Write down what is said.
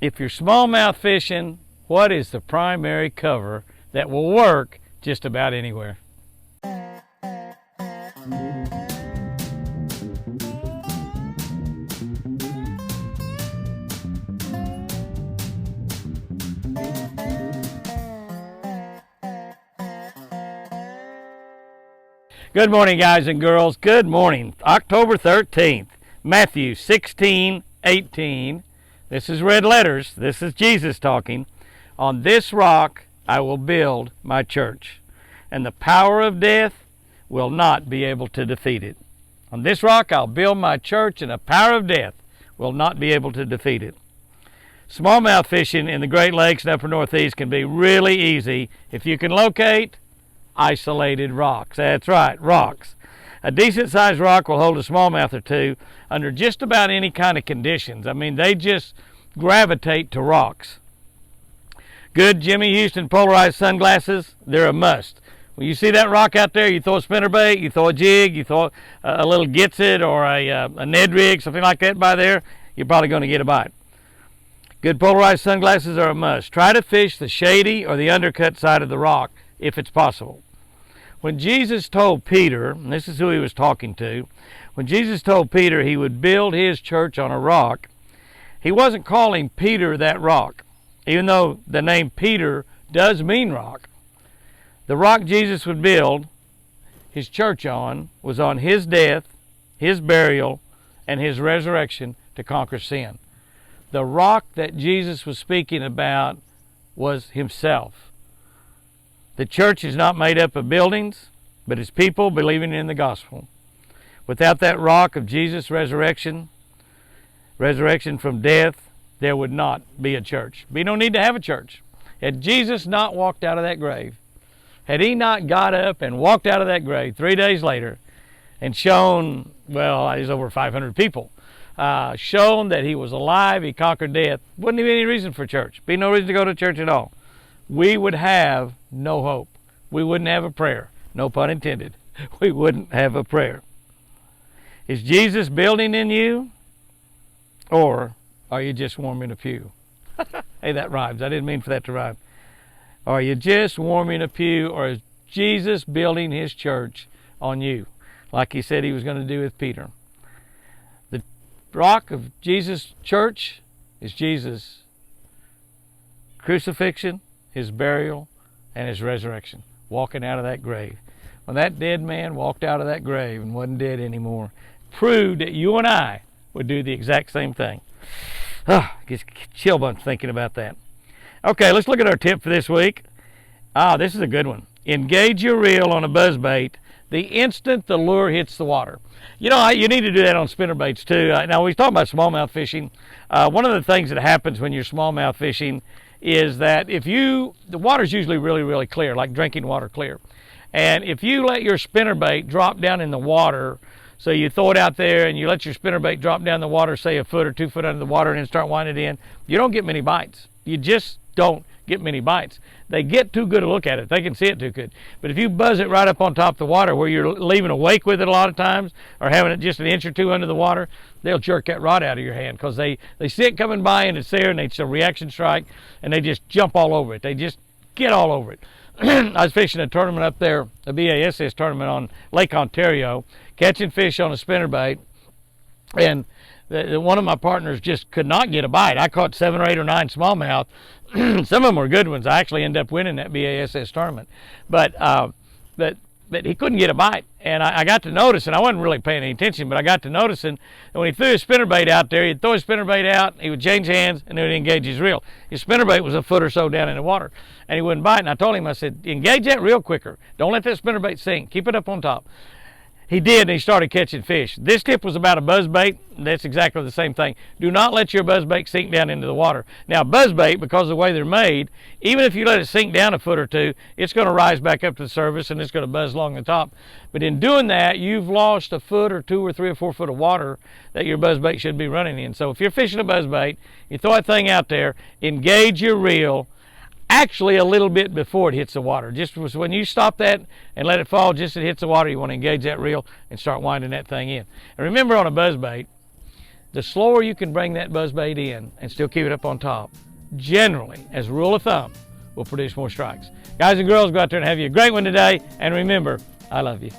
If you're smallmouth fishing, what is the primary cover that will work just about anywhere? Good morning, guys and girls. Good morning. October 13th, Matthew 16:18. This is red letters. This is Jesus talking. On this rock I will build my church, and the power of death will not be able to defeat it. On this rock I'll build my church, and the power of death will not be able to defeat it. Smallmouth fishing in the Great Lakes and upper Northeast can be really easy if you can locate isolated rocks. That's right, rocks. A decent-sized rock will hold a smallmouth or two under just about any kind of conditions. I mean, they just gravitate to rocks. Good Jimmy Houston polarized sunglasses, they're a must. When you see that rock out there, you throw a spinnerbait, you throw a jig, you throw a little Gitsit or a Ned rig, something like that by there, you're probably going to get a bite. Good polarized sunglasses are a must. Try to fish the shady or the undercut side of the rock if it's possible. When Jesus told Peter, and this is who he was talking to, when Jesus told Peter he would build his church on a rock, he wasn't calling Peter that rock, even though the name Peter does mean rock. The rock Jesus would build his church on was on his death, his burial, and his resurrection to conquer sin. The rock that Jesus was speaking about was himself. The church is not made up of buildings, but it's people believing in the gospel. Without that rock of Jesus' resurrection from death, there would not be a church. Be no need to have a church. Had Jesus not walked out of that grave, had he not got up and walked out of that grave 3 days later and shown, well, there's over 500 people, shown that he was alive, he conquered death, wouldn't be any reason for church. Be no reason to go to church at all. We would have no hope. We wouldn't have a prayer. No pun intended. We wouldn't have a prayer. Is Jesus building in you? Or are you just warming a pew? Hey, that rhymes. I didn't mean for that to rhyme. Are you just warming a pew, or is Jesus building his church on you, like he said he was going to do with Peter? The rock of Jesus' church is Jesus' crucifixion, his burial, and his resurrection, walking out of that grave. When that dead man walked out of that grave and wasn't dead anymore, proved that you and I would do the exact same thing. Gets chill bumps thinking about that. Okay, let's look at our tip for this week. This is a good one. Engage your reel on a buzzbait the instant the lure hits the water. You know, you need to do that on spinnerbaits too. Now, we talk about smallmouth fishing. One of the things that happens when you're smallmouth fishing is that the water's usually really, really clear, like drinking water clear. And if you let your spinnerbait drop down in the water, so you throw it out there and you let your spinnerbait drop down the water, say a foot or 2 foot under the water, and then start winding it in, you don't get many bites. You just don't get many bites. They get too good to look at it. They can see it too good. But if you buzz it right up on top of the water where you're leaving a wake with it a lot of times, or having it just an inch or two under the water, they'll jerk that rod out of your hand because they see it coming by and it's there, and it's a reaction strike, and they just jump all over it. They just get all over it. I was fishing a tournament up there, a BASS tournament on Lake Ontario, catching fish on a spinnerbait, and one of my partners just could not get a bite. I caught 7 or 8 or 9 smallmouth. Some of them were good ones. I actually ended up winning that BASS tournament, but he couldn't get a bite. And I got to noticing, I wasn't really paying any attention, but I got to noticing that when he threw his spinnerbait out there, he'd throw his spinnerbait out, he would change hands, and then he'd engage his reel. His spinnerbait was a foot or so down in the water, and he wouldn't bite. And I told him, I said, engage that reel quicker. Don't let that spinnerbait sink. Keep it up on top. He did, and he started catching fish. This tip was about a buzzbait. That's exactly the same thing. Do not let your buzzbait sink down into the water. Now, buzzbait, because of the way they're made, even if you let it sink down a foot or two, it's going to rise back up to the surface, and it's going to buzz along the top. But in doing that, you've lost a foot or 2 or 3 or 4 foot of water that your buzzbait should be running in. So if you're fishing a buzzbait, you throw that thing out there, engage your reel, actually a little bit before it hits the water. Just when you stop that and let it fall just as it hits the water, you want to engage that reel and start winding that thing in. And remember, on a buzzbait, the slower you can bring that buzzbait in and still keep it up on top, generally, as a rule of thumb, will produce more strikes. Guys and girls, go out there and have you a great one today. And remember, I love you.